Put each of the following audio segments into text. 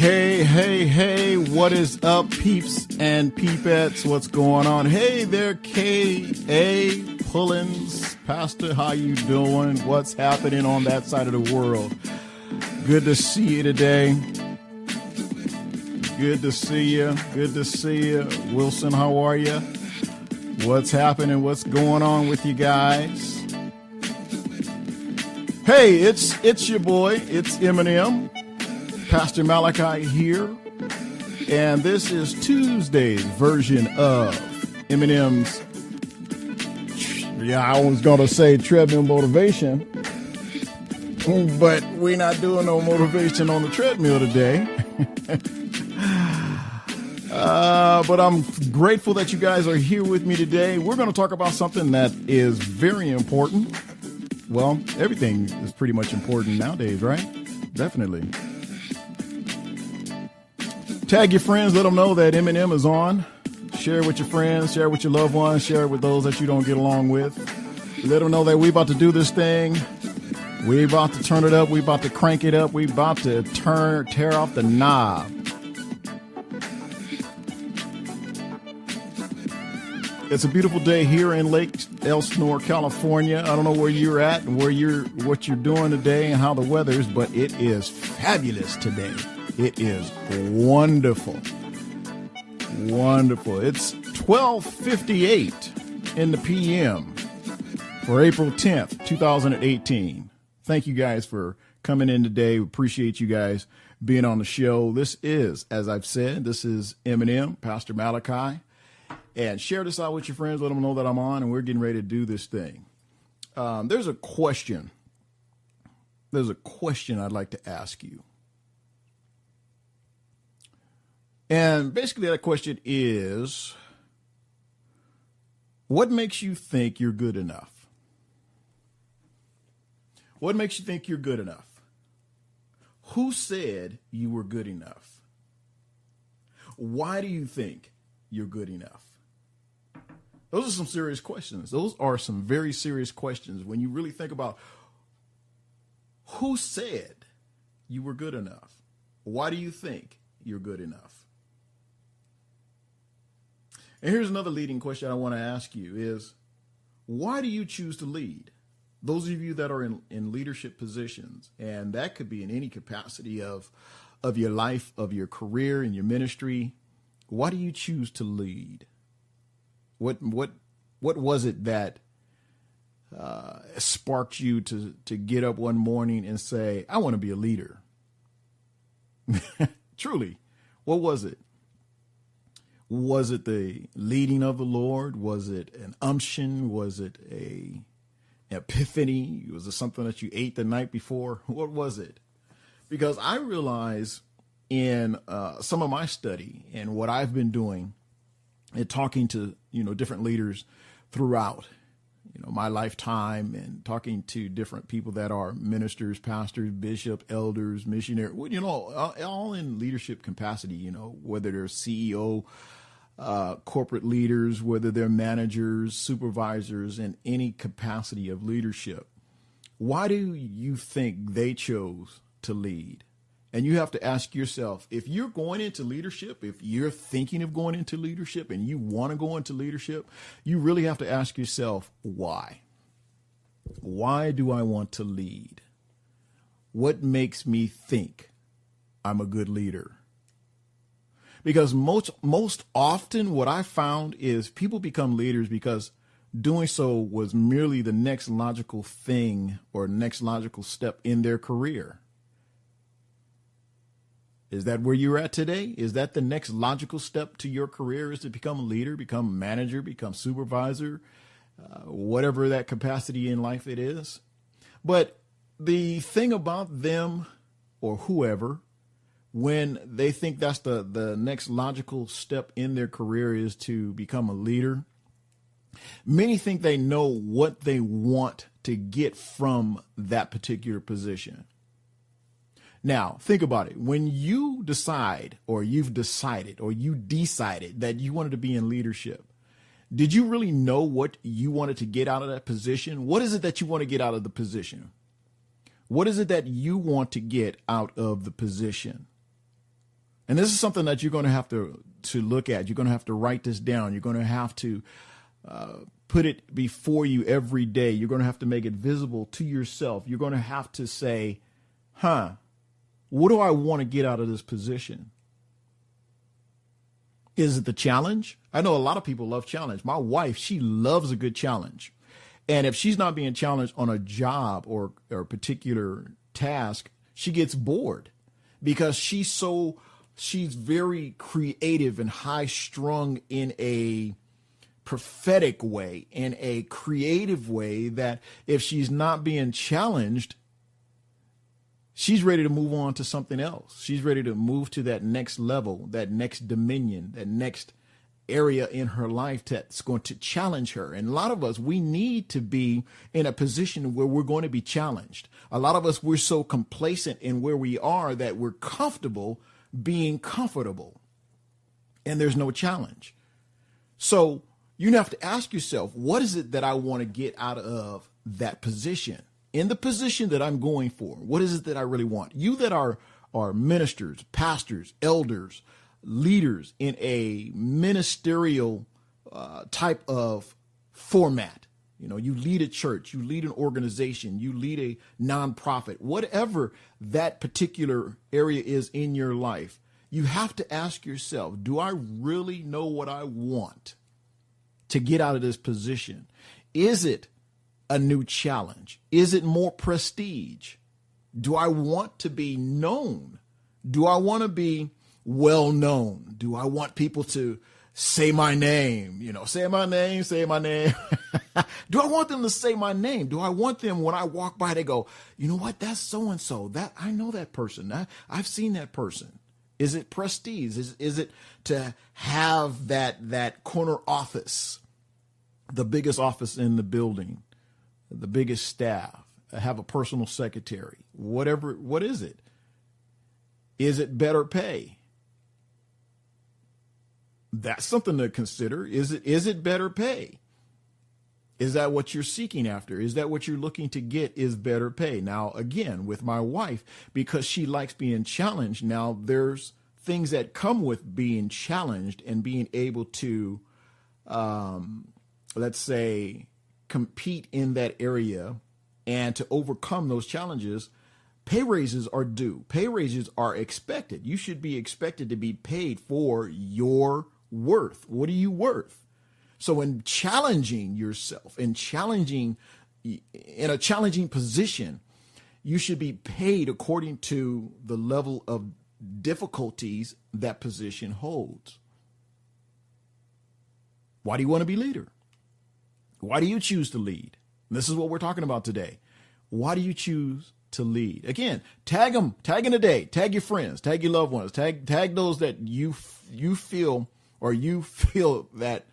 Hey, hey, hey, what is up, peeps and peepettes? What's going on? Hey there, K.A. Pullins. Pastor, how you doing? What's happening on that side of the world? Good to see you today. Good to see you. Good to see you. Wilson, how are you? What's happening? What's going on with you guys? Hey, it's your boy. It's Eminem. Pastor Malachi here, and this is Tuesday's version of Eminem's, I was going to say treadmill motivation, but we're not doing no motivation on the treadmill today. But I'm grateful that you guys are here with me today. We're going to talk about something that is very important. Well, everything is pretty much important nowadays, right? Definitely. Tag your friends, let them know that Eminem is on. Share it with your friends, share it with your loved ones, share it with those that you don't get along with. Let them know that we about to do this thing. We about to turn it up. We about to crank it up. We about to tear off the knob. It's a beautiful day here in Lake Elsinore, California. I don't know where you're at and what you're doing today and how the weather is, but it is fabulous today. It is wonderful. Wonderful. It's 12:58 in the PM for April 10th, 2018. Thank you guys for coming in today. We appreciate you guys being on the show. This is, as I've said, this is Eminem, Pastor Malachi. And share this out with your friends. Let them know that I'm on and we're getting ready to do this thing. There's a question. There's a question I'd like to ask you. And basically that question is, what makes you think you're good enough? What makes you think you're good enough? Who said you were good enough? Why do you think you're good enough? Those are some serious questions. Those are some very serious questions when you really think about who said you were good enough? Why do you think you're good enough? And here's another leading question I want to ask you is, why do you choose to lead? Those of you that are in leadership positions, and that could be in any capacity of your life, of your career, and your ministry, why do you choose to lead? What was it that sparked you to get up one morning and say, I want to be a leader? Truly, what was it? Was it the leading of the Lord? Was it an unction? Was it an epiphany? Was it something that you ate the night before? What was it? Because I realize in some of my study and what I've been doing and talking to, different leaders throughout, my lifetime and talking to different people that are ministers, pastors, bishops, elders, missionaries, all in leadership capacity, whether they're CEO, corporate leaders, whether they're managers, supervisors, in any capacity of leadership. Why do you think they chose to lead? And you have to ask yourself, if you're going into leadership, if you're thinking of going into leadership and you want to go into leadership, you really have to ask yourself, why? Why do I want to lead? What makes me think I'm a good leader? Because most often what I found is people become leaders because doing so was merely the next logical thing or next logical step in their career. Is that where you're at today? Is that the next logical step to your career, is to become a leader, become a manager, become supervisor, whatever that capacity in life it is? But the thing about them or whoever, when they think that's the next logical step in their career is to become a leader, many think they know what they want to get from that particular position. Now, think about it. When you decide or you've decided or you decided that you wanted to be in leadership, did you really know what you wanted to get out of that position? What is it that you want to get out of the position? What is it that you want to get out of the position? And this is something that you're going to have to look at. You're going to have to write this down. You're going to have to put it before you every day. You're going to have to make it visible to yourself. You're going to have to say, what do I want to get out of this position? Is it the challenge? I know a lot of people love challenge. My wife, she loves a good challenge. And if she's not being challenged on a job or a particular task, she gets bored because she's very creative and high strung in a prophetic way, in a creative way, that if she's not being challenged, she's ready to move on to something else. She's ready to move to that next level, that next dominion, that next area in her life that's going to challenge her. And a lot of us, we need to be in a position where we're going to be challenged. A lot of us, we're so complacent in where we are that we're comfortable being comfortable, and there's no challenge. So you have to ask yourself, what is it that I want to get out of that position? In the position that I'm going for, what is it that I really want? You that are ministers, pastors, elders, leaders in a ministerial type of format. You know, you lead a church, you lead an organization, you lead a nonprofit, whatever that particular area is in your life. You have to ask yourself, do I really know what I want to get out of this position? Is it a new challenge? Is it more prestige? Do I want to be known? Do I want to be well known? Do I want people to say my name? You know, say my name, say my name. Do I want them to say my name? Do I want them, when I walk by, they go, you know what, that's so-and-so. That I know that person. I've seen that person. Is it prestige? Is it to have that corner office, the biggest office in the building, the biggest staff, have a personal secretary, whatever? What is it? Is it better pay? That's something to consider. Is it better pay? Is that what you're seeking after? Is that what you're looking to get, is better pay? Now, again, with my wife, because she likes being challenged, now there's things that come with being challenged and being able to, let's say, compete in that area and to overcome those challenges. Pay raises are due. Pay raises are expected. You should be expected to be paid for your worth. What are you worth? So in challenging yourself, in a challenging position, you should be paid according to the level of difficulties that position holds. Why do you want to be leader? Why do you choose to lead? This is what we're talking about today. Why do you choose to lead? Again, tag them, tag in the day, tag your friends, tag your loved ones, tag those that you feel that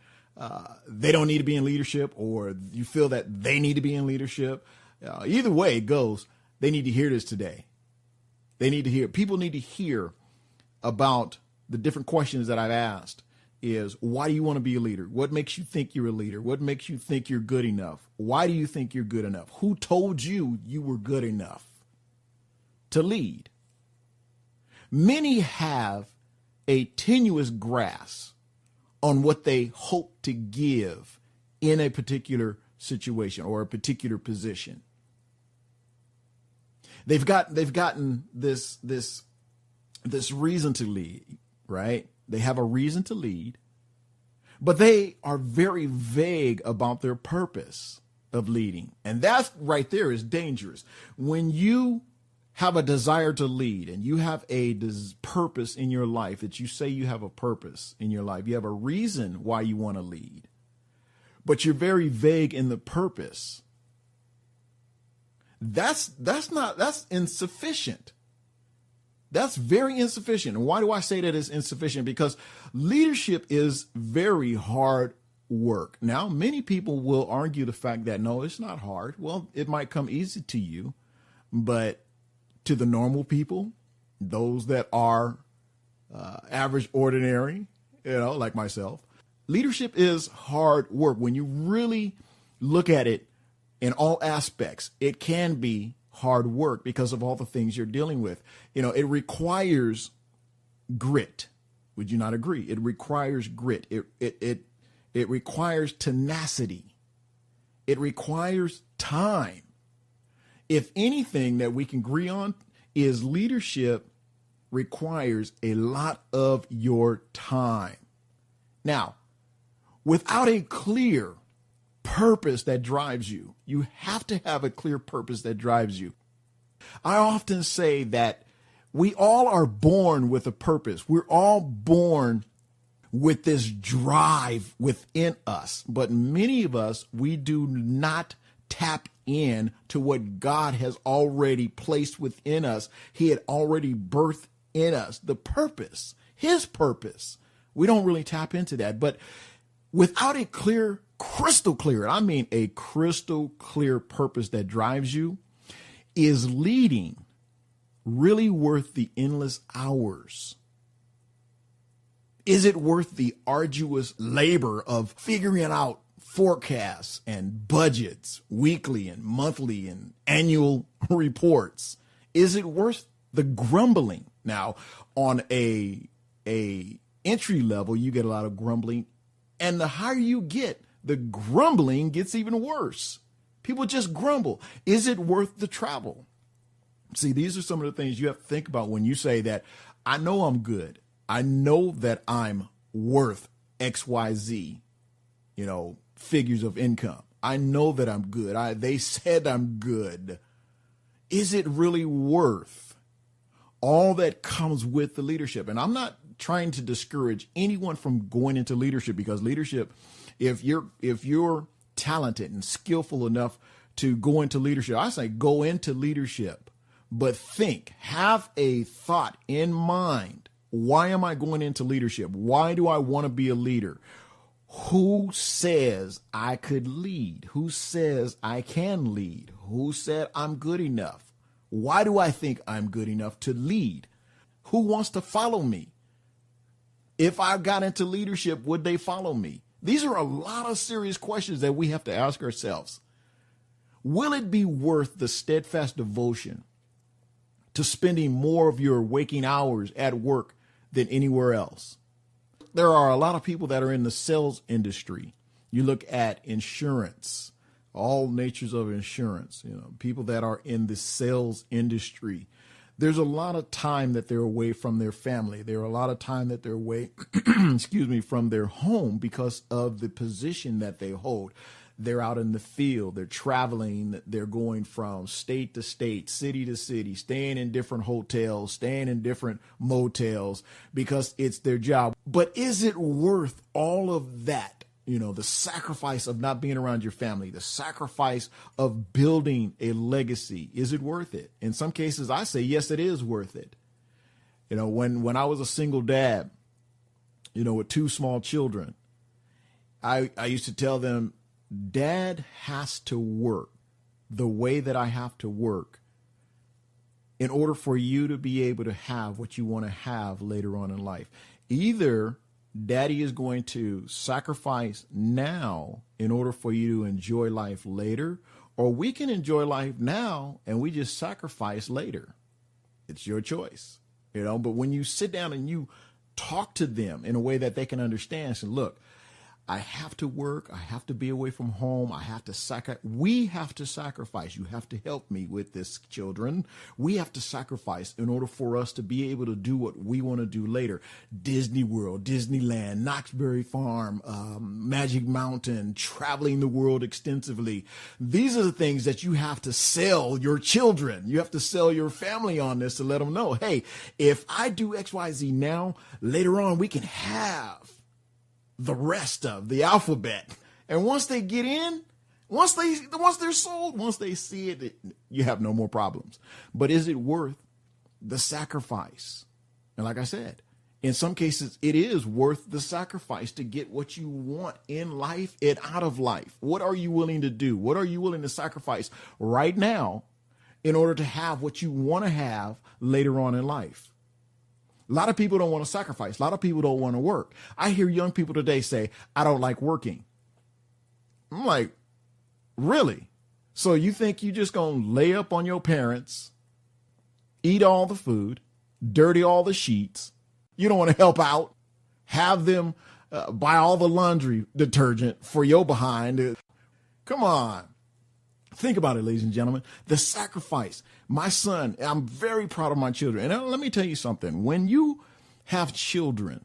they don't need to be in leadership, or you feel that they need to be in leadership. Either way it goes, they need to hear this today. People need to hear about the different questions that I've asked. Is why do you want to be a leader? What makes you think you're a leader? What makes you think you're good enough? Why do you think you're good enough? Who told you you were good enough to lead? Many have a tenuous grasp on what they hope to give in a particular situation or a particular position. They've gotten this reason to lead, right? They have a reason to lead, but they are very vague about their purpose of leading. And that right there is dangerous. When you have a desire to lead and you have a purpose in your life, that you say you have a purpose in your life, you have a reason why you want to lead, but you're very vague in the purpose. That's insufficient. That's very insufficient. And why do I say that it's insufficient? Because leadership is very hard work. Now, many people will argue the fact that, no, it's not hard. Well, it might come easy to you, but to the normal people, those that are average, ordinary, like myself, leadership is hard work. When you really look at it in all aspects, it can be hard work because of all the things you're dealing with. It requires grit. Would you not agree? It requires grit. It requires tenacity. It requires time. If anything that we can agree on is leadership requires a lot of your time. Now, without a clear purpose that drives you, you have to have a clear purpose that drives you. I often say that we all are born with a purpose. We're all born with this drive within us. But many of us, we do not tap in to what God has already placed within us. He had already birthed in us the purpose, his purpose. We don't really tap into that. But without a clear, crystal clear, I mean a crystal clear purpose that drives you, is leading really worth the endless hours? Is it worth the arduous labor of figuring out forecasts and budgets, weekly and monthly and annual reports? Is it worth the grumbling? Now, on a entry level, you get a lot of grumbling, and the higher you get, the grumbling gets even worse. People just grumble. Is it worth the travel? See, these are some of the things you have to think about when you say that I know I'm good. I know that I'm worth XYZ, figures of income. I know that I'm good. They said I'm good. Is it really worth all that comes with the leadership? And I'm not trying to discourage anyone from going into leadership, because leadership, if you're talented and skillful enough to go into leadership, I say go into leadership, but have a thought in mind. Why am I going into leadership? Why do I want to be a leader? Who says I could lead? Who says I can lead? Who said I'm good enough? Why do I think I'm good enough to lead? Who wants to follow me? If I got into leadership, would they follow me? These are a lot of serious questions that we have to ask ourselves. Will it be worth the steadfast devotion to spending more of your waking hours at work than anywhere else? There are a lot of people that are in the sales industry. You look at insurance, all natures of insurance, people that are in the sales industry. There's a lot of time that they're away from their family. There are a lot of time that they're away, from their home because of the position that they hold. They're out in the field, they're traveling, they're going from state to state, city to city, staying in different hotels, staying in different motels because it's their job. But is it worth all of that? The sacrifice of not being around your family, the sacrifice of building a legacy. Is it worth it? In some cases, I say, yes, it is worth it. When I was a single dad, with two small children, I used to tell them, Dad has to work the way that I have to work in order for you to be able to have what you want to have later on in life. Either Daddy is going to sacrifice now in order for you to enjoy life later, or we can enjoy life now and we just sacrifice later. It's your choice, but when you sit down and you talk to them in a way that they can understand, say, look, I have to work. I have to be away from home. I have to sacrifice. We have to sacrifice. You have to help me with this, children. We have to sacrifice in order for us to be able to do what we want to do later. Disney World, Disneyland, Knoxbury Farm, Magic Mountain, traveling the world extensively. These are the things that you have to sell your children. You have to sell your family on this to let them know, hey, if I do XYZ now, later on we can have the rest of the alphabet. And once they get in, once they're sold, once they see it, you have no more problems. But is it worth the sacrifice? And like I said, in some cases, it is worth the sacrifice to get what you want in life and out of life. What are you willing to do? What are you willing to sacrifice right now in order to have what you want to have later on in life? A lot of people don't want to sacrifice. A lot of people don't want to work. I hear young people today say, I don't like working. I'm like, really? So you think you just going to lay up on your parents, eat all the food, dirty all the sheets, You don't want to help out. Have them buy all the laundry detergent for your behind. Come on. Think about it, ladies and gentlemen. The sacrifice. My son, I'm very proud of my children. And let me tell you something. When you have children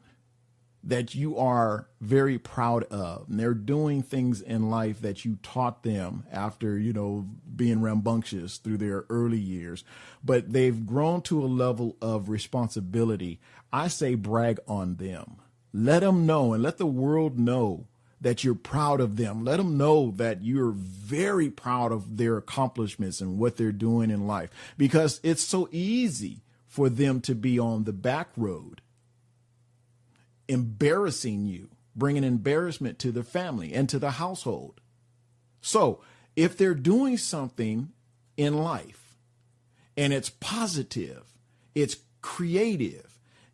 that you are very proud of, and they're doing things in life that you taught them after, being rambunctious through their early years, but they've grown to a level of responsibility, I say brag on them. Let them know and let the world know that you're proud of them. Let them know that you're very proud of their accomplishments and what they're doing in life, because it's so easy for them to be on the back road, embarrassing you, bringing embarrassment to the family and to the household. So if they're doing something in life and it's positive, it's creative,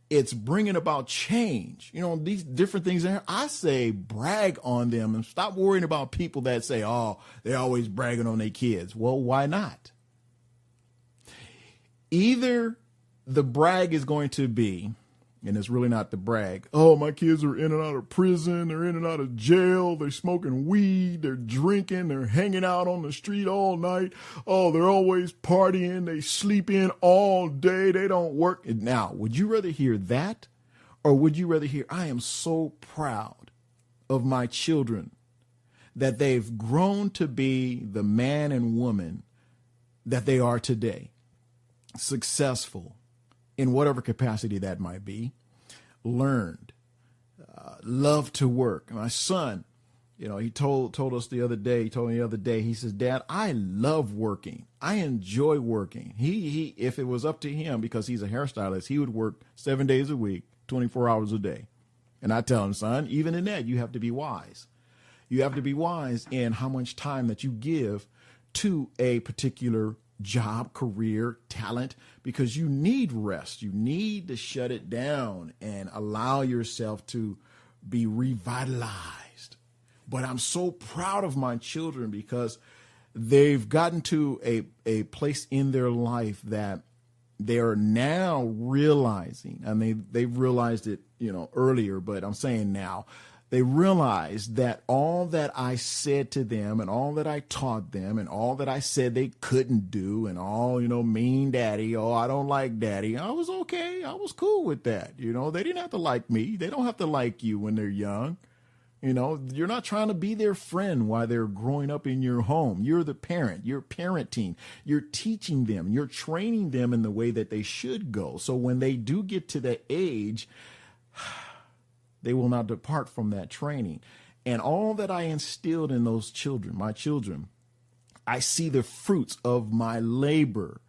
it's bringing about change, these different things there, I say brag on them and stop worrying about people that say, oh, they're always bragging on their kids. Well, why not? Either the brag is going to be, and it's really not the brag, oh, my kids are in and out of prison, they're in and out of jail, they're smoking weed, they're drinking, they're hanging out on the street all night, oh, they're always partying, they sleep in all day, they don't work. Now, would you rather hear that, or would you rather hear, I am so proud of my children that they've grown to be the man and woman that they are today, successful, in whatever capacity that might be, learned, love to work. My son, he told us the other day, he says, Dad, I love working. I enjoy working. He if it was up to him, because he's a hairstylist, he would work 7 days a week, 24 hours a day. And I tell him, son, even in that, you have to be wise. You have to be wise in how much time that you give to a particular job, career, talent, because you need rest. You need to shut it down and allow yourself to be revitalized. But I'm so proud of my children because they've gotten to a place in their life that they are now realizing, and they've realized it, earlier, but I'm saying now, they realized that all that I said to them and all that I taught them and all that I said they couldn't do and all, mean daddy, oh, I don't like daddy, I was okay. I was cool with that. They didn't have to like me. They don't have to like you when they're young. You're not trying to be their friend while they're growing up in your home. You're the parent. You're parenting. You're teaching them. You're training them in the way that they should go. So when they do get to that age, they will not depart from that training. And all that I instilled in those children, my children, I see the fruits of my labor.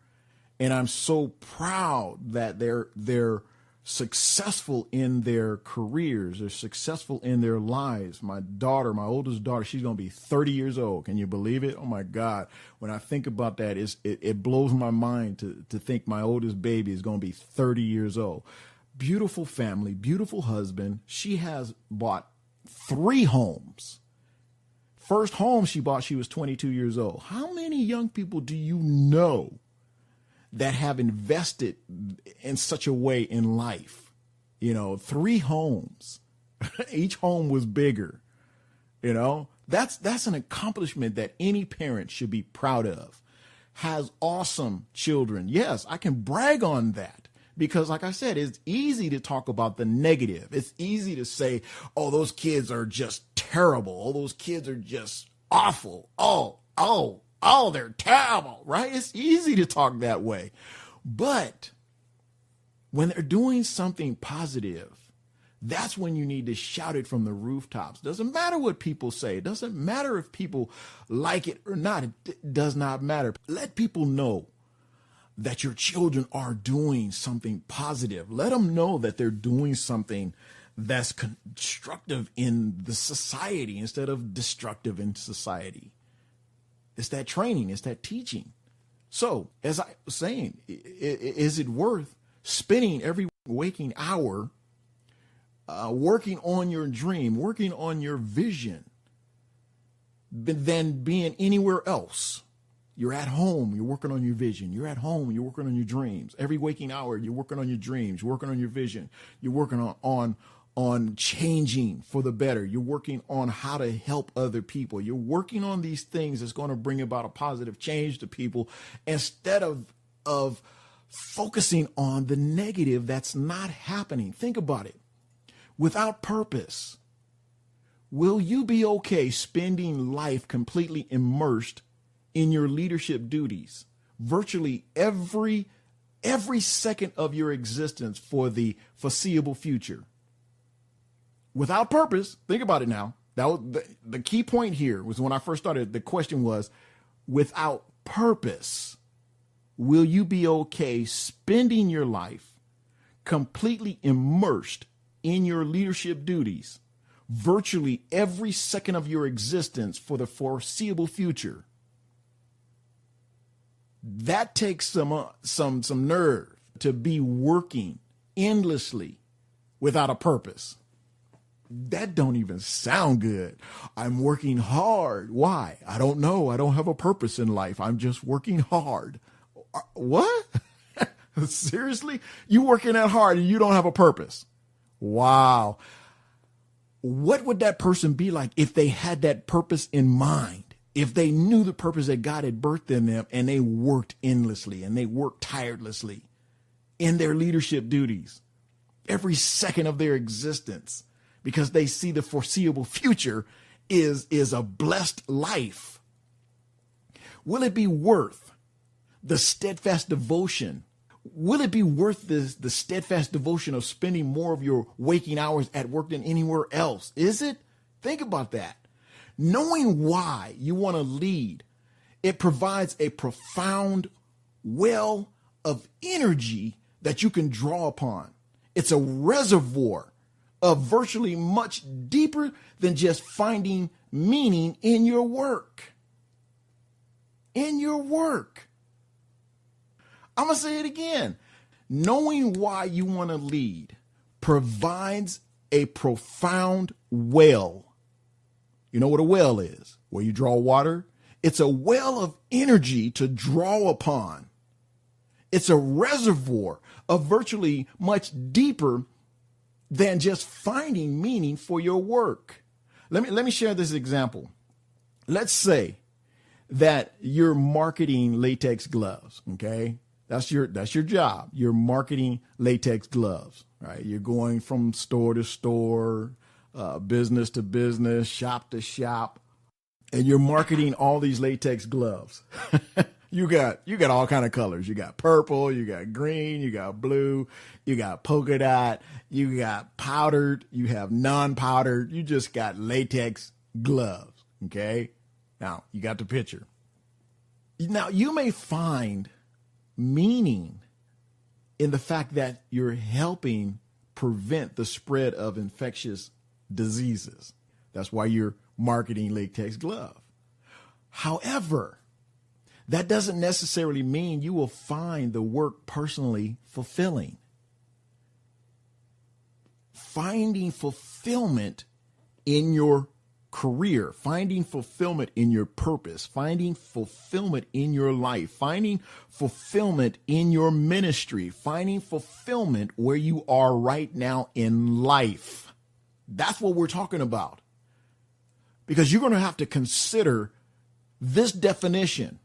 And I'm so proud that they're successful in their careers. They're successful in their lives. My daughter, my oldest daughter, she's going to be 30 years old. Can you believe it? Oh, my God. When I think about that, it blows my mind to think my oldest baby is going to be 30 years old. Beautiful family, beautiful husband. She has bought 3 homes. First home she bought, she was 22 years old. How many young people do you know that have invested in such a way in life? 3 homes. Each home was bigger. That's an accomplishment that any parent should be proud of. Has awesome children. Yes, I can brag on that. Because like I said, it's easy to talk about the negative. It's easy to say, oh, those kids are just terrible. Oh, those kids are just awful. Oh, they're terrible, right? It's easy to talk that way. But when they're doing something positive, that's when you need to shout it from the rooftops. Doesn't matter what people say. It doesn't matter if people like it or not. It does not matter. Let people know that your children are doing something positive. Let them know that they're doing something that's constructive in the society instead of destructive in society. It's that training. It's that teaching. So, as I was saying, is it worth spending every waking hour working on your dream, working on your vision, than being anywhere else? You're at home, you're working on your vision. You're at home, you're working on your dreams. Every waking hour, you're working on your dreams, you're working on your vision. You're working on changing for the better. You're working on how to help other people. You're working on these things that's going to bring about a positive change to people instead of focusing on the negative that's not happening. Think about it. Without purpose, will you be okay spending life completely immersed in your leadership duties, virtually every second of your existence for the foreseeable future? Without purpose, think about it now. That was the key point here was when I first started, the question was, without purpose, will you be okay spending your life completely immersed in your leadership duties, virtually every second of your existence for the foreseeable future? That takes some nerve to be working endlessly without a purpose. That don't even sound good. I'm working hard. Why? I don't know. I don't have a purpose in life. I'm just working hard. What? Seriously? You working that hard and you don't have a purpose? Wow. What would that person be like if they had that purpose in mind? If they knew the purpose that God had birthed in them and they worked endlessly and they worked tirelessly in their leadership duties every second of their existence because they see the foreseeable future is a blessed life. Will it be worth the steadfast devotion? Will it be worth the steadfast devotion of spending more of your waking hours at work than anywhere else? Is it? Think about that. Knowing why you want to lead, it provides a profound well of energy that you can draw upon. It's a reservoir of virtually much deeper than just finding meaning in your work. In your work. I'm going to say it again. Knowing why you want to lead provides a profound well. You know what a well is? Where you draw water? It's a well of energy to draw upon. It's a reservoir of virtually much deeper than just finding meaning for your work. Let me share this example. Let's say that you're marketing latex gloves, okay? That's your job. You're marketing latex gloves, right? You're going from store to store, business to business, shop to shop, and you're marketing all these latex gloves. You got all kind of colors. You got purple, you got green, you got blue, you got polka dot, you got powdered, you have non-powdered. You just got latex gloves. Okay. Now you got the picture. Now you may find meaning in the fact that you're helping prevent the spread of infectious diseases. That's why you're marketing latex glove. However, that doesn't necessarily mean you will find the work personally fulfilling. Finding fulfillment in your career, finding fulfillment in your purpose, finding fulfillment in your life, finding fulfillment in your ministry, finding fulfillment where you are right now in life. That's what we're talking about. Because you're going to have to consider this definition.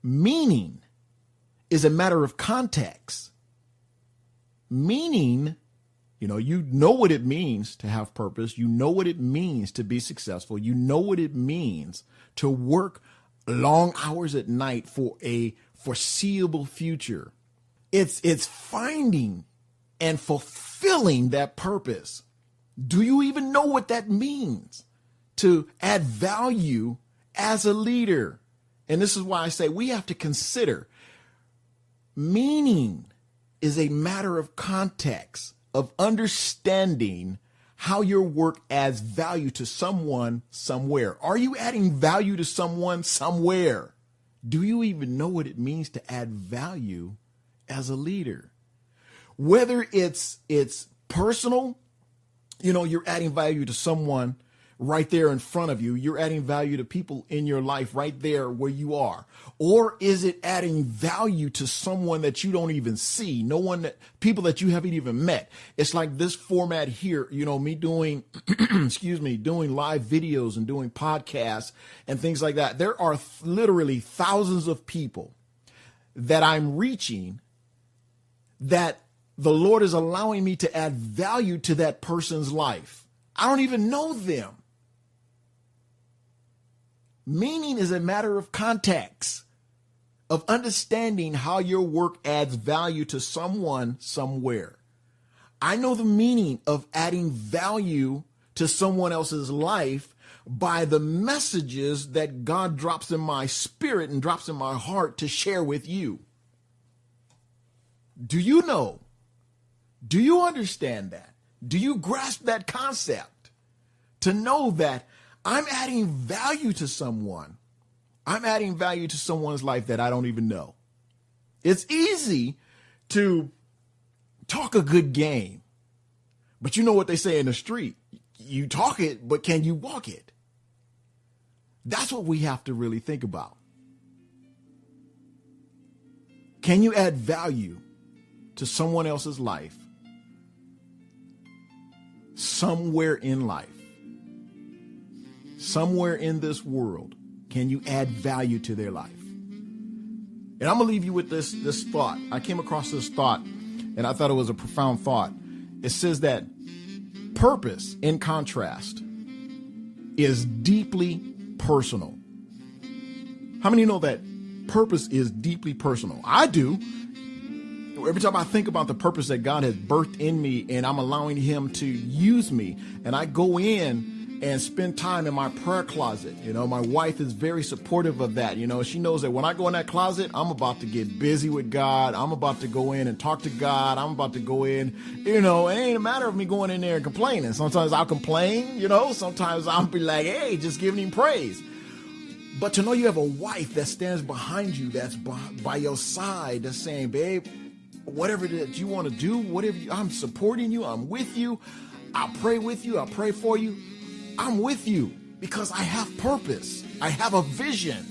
Meaning is a matter of context. Meaning, you know what it means to have purpose. You know what it means to be successful. You know what it means to work long hours at night for a foreseeable future. It's finding and fulfilling that purpose. Do you even know what that means to add value as a leader? And this is why I say we have to consider meaning is a matter of context, of understanding how your work adds value to someone somewhere. Are you adding value to someone somewhere? Do you even know what it means to add value as a leader? Whether it's personal, you're adding value to someone right there in front of you. You're adding value to people in your life right there where you are. Or is it adding value to someone that you don't even see? People that you haven't even met. It's like this format here, me doing, doing live videos and doing podcasts and things like that. There are literally thousands of people that I'm reaching that the Lord is allowing me to add value to that person's life. I don't even know them. Meaning is a matter of context, of understanding how your work adds value to someone somewhere. I know the meaning of adding value to someone else's life by the messages that God drops in my spirit and drops in my heart to share with you. Do you know? Do you understand that? Do you grasp that concept? To know that I'm adding value to someone. I'm adding value to someone's life that I don't even know. It's easy to talk a good game, but you know what they say in the street. You talk it, but can you walk it? That's what we have to really think about. Can you add value to someone else's life somewhere in life? Somewhere in this world, can you add value to their life? And I'm going to leave you with this thought. I came across this thought, and I thought it was a profound thought. It says that purpose, in contrast, is deeply personal. How many know that purpose is deeply personal? I do. Every time I think about the purpose that God has birthed in me and I'm allowing him to use me, and I go in and spend time in my prayer closet. My wife is very supportive of that. She knows that when I go in that closet, I'm about to get busy with God. I'm about to go in and talk to God. I'm about to go in, it ain't a matter of me going in there and complaining. Sometimes I'll complain, sometimes I'll be like, hey, just giving him praise. But to know you have a wife that stands behind you, that's by your side, that's saying, babe, whatever that you want to do, I'm supporting you. I'm with you. I'll pray with you. I'll pray for you. I'm with you because I have purpose. I have a vision.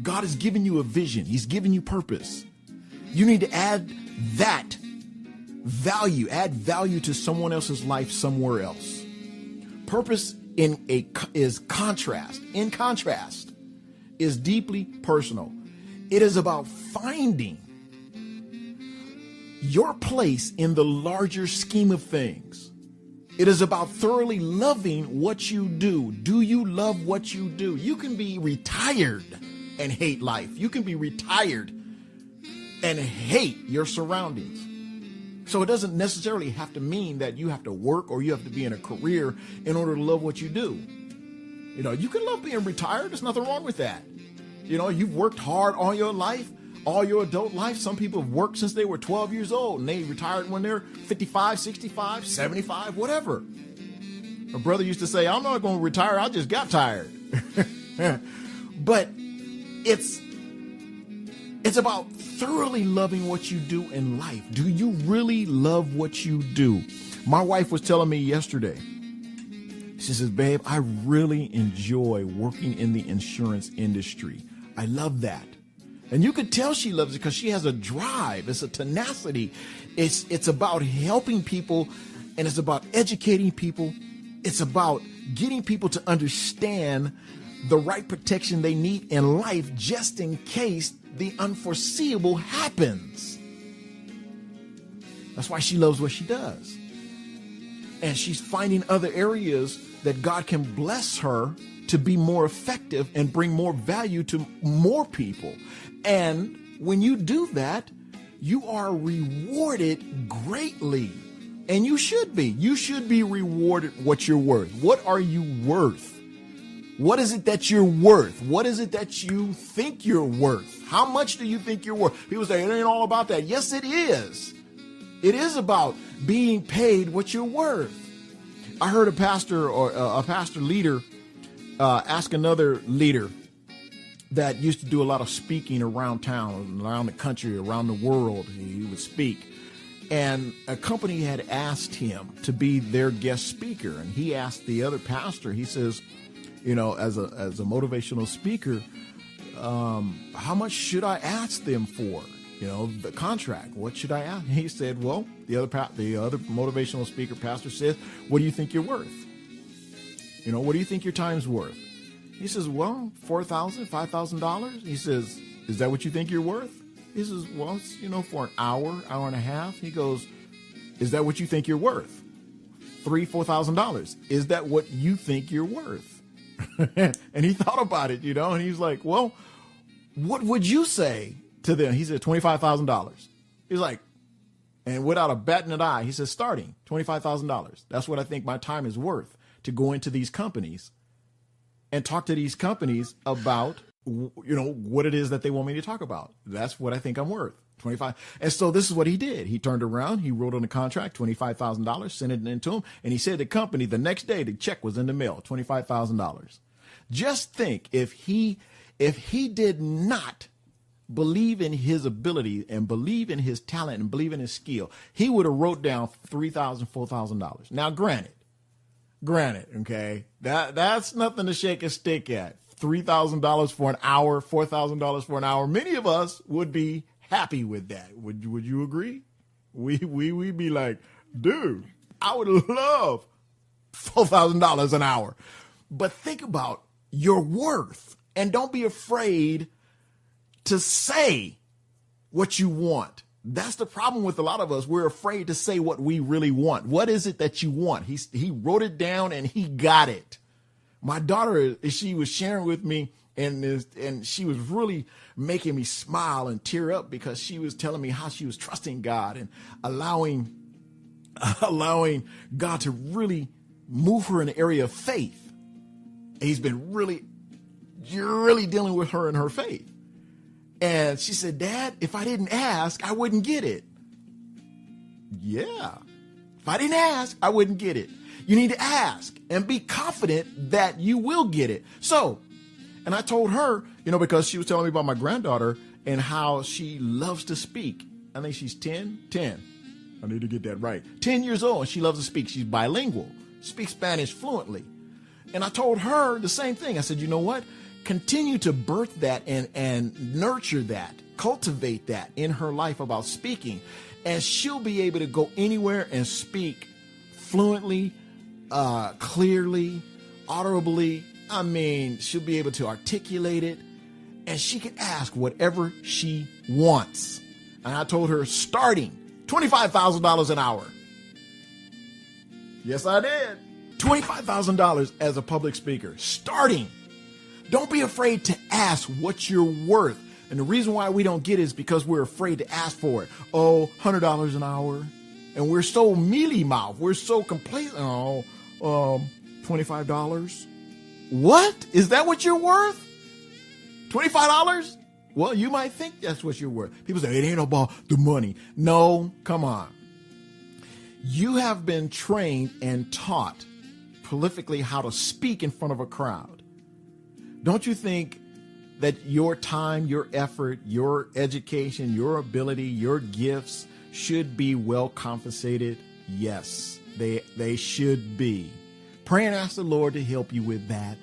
God has given you a vision. He's given you purpose. You need to add that value, add value to someone else's life somewhere else. Purpose is contrast. In contrast, is deeply personal. It is about finding your place in the larger scheme of things. It is about thoroughly loving what you do. Do you love what you do? You can be retired and hate life. You can be retired and hate your surroundings. So it doesn't necessarily have to mean that you have to work or you have to be in a career in order to love what you do. You can love being retired. There's nothing wrong with that. You've worked hard all your life, all your adult life. Some people have worked since they were 12 years old and they retired when they're 55, 65, 75, whatever. My brother used to say, I'm not going to retire. I just got tired. But it's about thoroughly loving what you do in life. Do you really love what you do? My wife was telling me yesterday, she says, babe, I really enjoy working in the insurance industry. I love that. And you could tell she loves it because she has a drive. It's a tenacity. It's about helping people, and it's about educating people. It's about getting people to understand the right protection they need in life just in case the unforeseeable happens. That's why she loves what she does. And she's finding other areas that God can bless her to be more effective and bring more value to more people. And when you do that, you are rewarded greatly. And you should be. You should be rewarded what you're worth. What are you worth? What is it that you're worth? What is it that you think you're worth? How much do you think you're worth? People say, it ain't all about that. Yes, it is. It is about being paid what you're worth. I heard a pastor or a pastor leader ask another leader that used to do a lot of speaking around town, around the country, around the world. He would speak. And a company had asked him to be their guest speaker. And he asked the other pastor, he says, as a motivational speaker, how much should I ask them for? The contract. What should I ask? He said, well, the other motivational speaker pastor says, what do you think you're worth? What do you think your time's worth? He says, well, $4,000, $5,000. He says, is that what you think you're worth? He says, well, it's, for an hour and a half. He goes, is that what you think you're worth? $3,000, $4,000. Is that what you think you're worth? And he thought about it, and he's like, well, what would you say to them? He said, $25,000. He's like, and without a bat in an eye, he says, starting $25,000. That's what I think my time is worth to go into these companies and talk to these companies about, what it is that they want me to talk about. That's what I think I'm worth. 25. And so this is what he did. He turned around, he wrote on the contract, $25,000, sent it into him. And he said to the company the next day, the check was in the mail, $25,000. Just think if he did not believe in his ability and believe in his talent and believe in his skill, he would have wrote down $3,000, $4,000. Now, granted, okay, that's nothing to shake a stick at. $3,000 for an hour, $4,000 for an hour. Many of us would be happy with that. Would you agree? We'd be like, dude, I would love $4,000 an hour. But think about your worth and don't be afraid to say what you want. That's the problem with a lot of us. We're afraid to say what we really want. What is it that you want? He wrote it down and he got it. My daughter, she was sharing with me, and she was really making me smile and tear up because she was telling me how she was trusting God and allowing God to really move her in the area of faith. He's been really dealing with her in her faith. And she said, Dad, if I didn't ask, I wouldn't get it. Yeah. If I didn't ask, I wouldn't get it. You need to ask and be confident that you will get it. So, and I told her, because she was telling me about my granddaughter and how she loves to speak. I think she's 10. I need to get that right. 10 years old, and she loves to speak. She's bilingual, speaks Spanish fluently. And I told her the same thing. I said, you know what? Continue to birth that and nurture that, cultivate that in her life about speaking. And she'll be able to go anywhere and speak fluently, clearly, audibly. I mean, she'll be able to articulate it, and she can ask whatever she wants. And I told her, starting $25,000 an hour. Yes, I did. $25,000 as a public speaker, starting. Don't be afraid to ask what you're worth. And the reason why we don't get it is because we're afraid to ask for it. Oh, $100 an hour. And we're so mealy-mouthed. We're so complacent. $25. What? Is that what you're worth? $25? Well, you might think that's what you're worth. People say, it ain't about the money. No, come on. You have been trained and taught prolifically how to speak in front of a crowd. Don't you think that your time, your effort, your education, your ability, your gifts should be well compensated? Yes, they should be. Pray and ask the Lord to help you with that.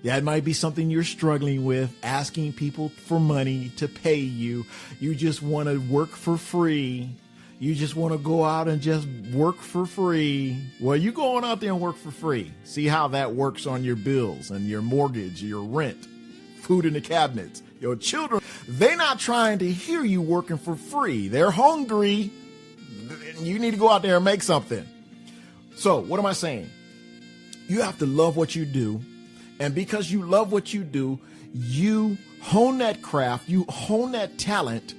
That might be something you're struggling with, asking people for money to pay you. You just want to work for free. You just want to go out and just work for free. Well, you go on out there and work for free. See how that works on your bills and your mortgage, your rent, food in the cabinets. Your children, they're not trying to hear you working for free. They're hungry. You need to go out there and make something. So what am I saying? You have to love what you do. And because you love what you do, you hone that craft, you hone that talent,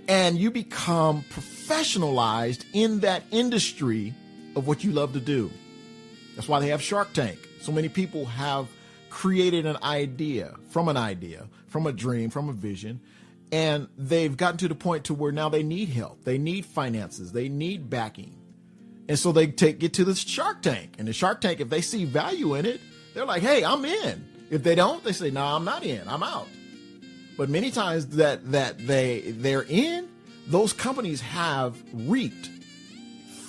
and you become professionalized in that industry of what you love to do. That's why they have Shark Tank. So many people have created an idea, from a dream, from a vision, and they've gotten to the point to where now they need help. They need finances. They need backing. And so they get to the Shark Tank. And the Shark Tank, if they see value in it, they're like, hey, I'm in. If they don't, they say, no, I'm not in. I'm out. But many times that they're in, those companies have reaped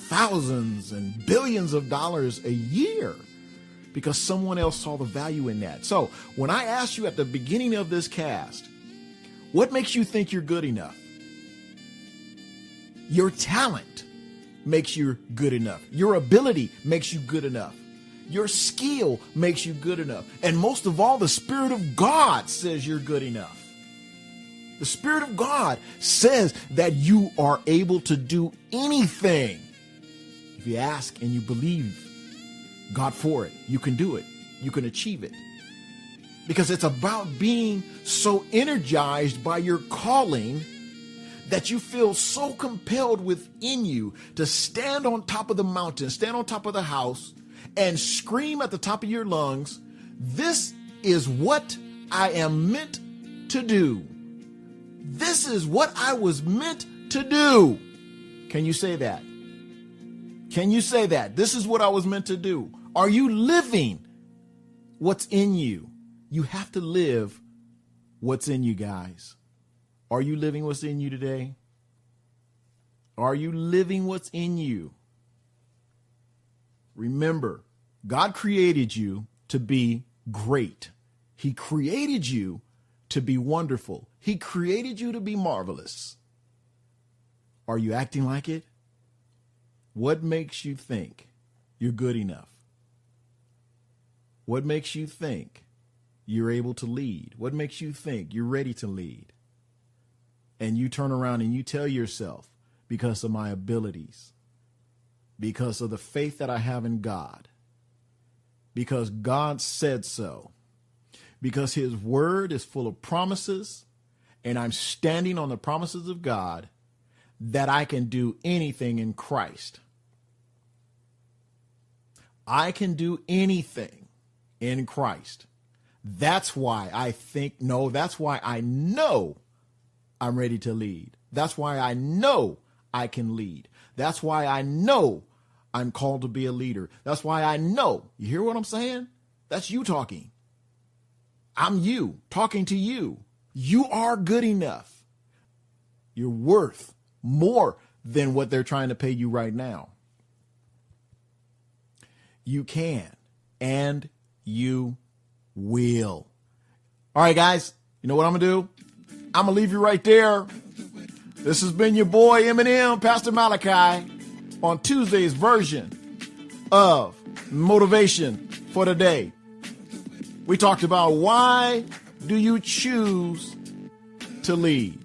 thousands and billions of dollars a year because someone else saw the value in that. So when I asked you at the beginning of this cast, what makes you think you're good enough? Your talent makes you good enough. Your ability makes you good enough. Your skill makes you good enough. And most of all, the Spirit of God says you're good enough. The Spirit of God says that you are able to do anything. If you ask and you believe God for it, you can do it. You can achieve it. Because it's about being so energized by your calling that you feel so compelled within you to stand on top of the mountain, stand on top of the house, and scream at the top of your lungs, "This is what I am meant to do. This is what I was meant to do." Can you say that? Can you say that? This is what I was meant to do. Are you living what's in you? You have to live what's in you, guys. Are you living what's in you today? Are you living what's in you? Remember, God created you to be great. He created you to be wonderful. He created you to be marvelous. Are you acting like it? What makes you think you're good enough? What makes you think you're able to lead? What makes you think you're ready to lead? And you turn around and you tell yourself, because of my abilities, because of the faith that I have in God, because God said so, because his word is full of promises, and I'm standing on the promises of God, that I can do anything in Christ. I can do anything in Christ. That's why that's why I know I'm ready to lead. That's why I know I can lead. That's why I know I'm called to be a leader. That's why I know. You hear what I'm saying? That's you talking. I'm you talking to you. You are good enough. You're worth more than what they're trying to pay you right now. You can, and you will. All right, guys, you know what I'm going to do? I'm going to leave you right there. This has been your boy Eminem, Pastor Malachi, on Tuesday's version of Motivation for the Day. We talked about why do you choose to lead?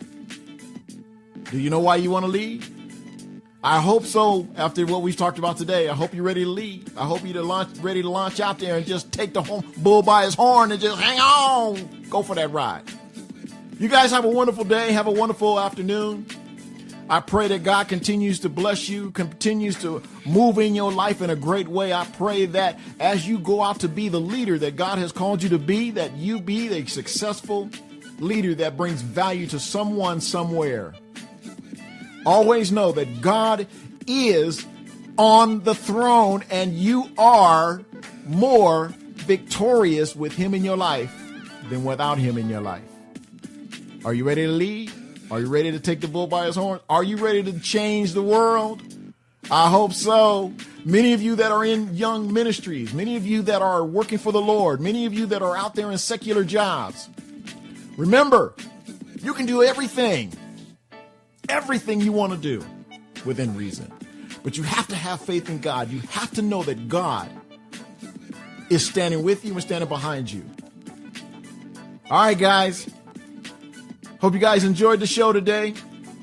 Do you know why you want to lead? I hope so. After what we've talked about today, I hope you're ready to lead. I hope you're ready to launch out there and just take the bull by his horn and just hang on. Go for that ride. You guys have a wonderful day. Have a wonderful afternoon. I pray that God continues to bless you, continues to move in your life in a great way. I pray that as you go out to be the leader that God has called you to be, that you be the successful leader that brings value to someone somewhere. Always know that God is on the throne and you are more victorious with him in your life than without him in your life. Are you ready to lead? Are you ready to take the bull by his horn? Are you ready to change the world? I hope so. Many of you that are in young ministries, many of you that are working for the Lord, many of you that are out there in secular jobs, remember, you can do everything you want to do within reason. But you have to have faith in God. You have to know that God is standing with you and standing behind you. All right, guys. Hope you guys enjoyed the show today.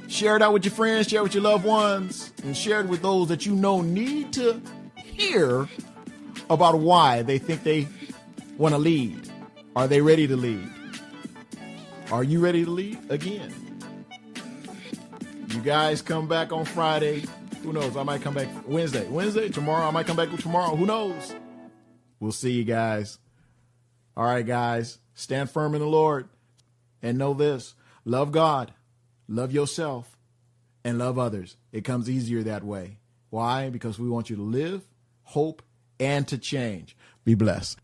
Share it out with your friends, share it with your loved ones, and share it with those that you know need to hear about why they think they want to lead. Are they ready to lead? Are you ready to lead again? You guys come back on Friday. Who knows? I might come back Wednesday, tomorrow. I might come back tomorrow. Who knows? We'll see you guys. All right, guys. Stand firm in the Lord and know this. Love God, love yourself, and love others. It comes easier that way. Why? Because we want you to live, hope, and to change. Be blessed.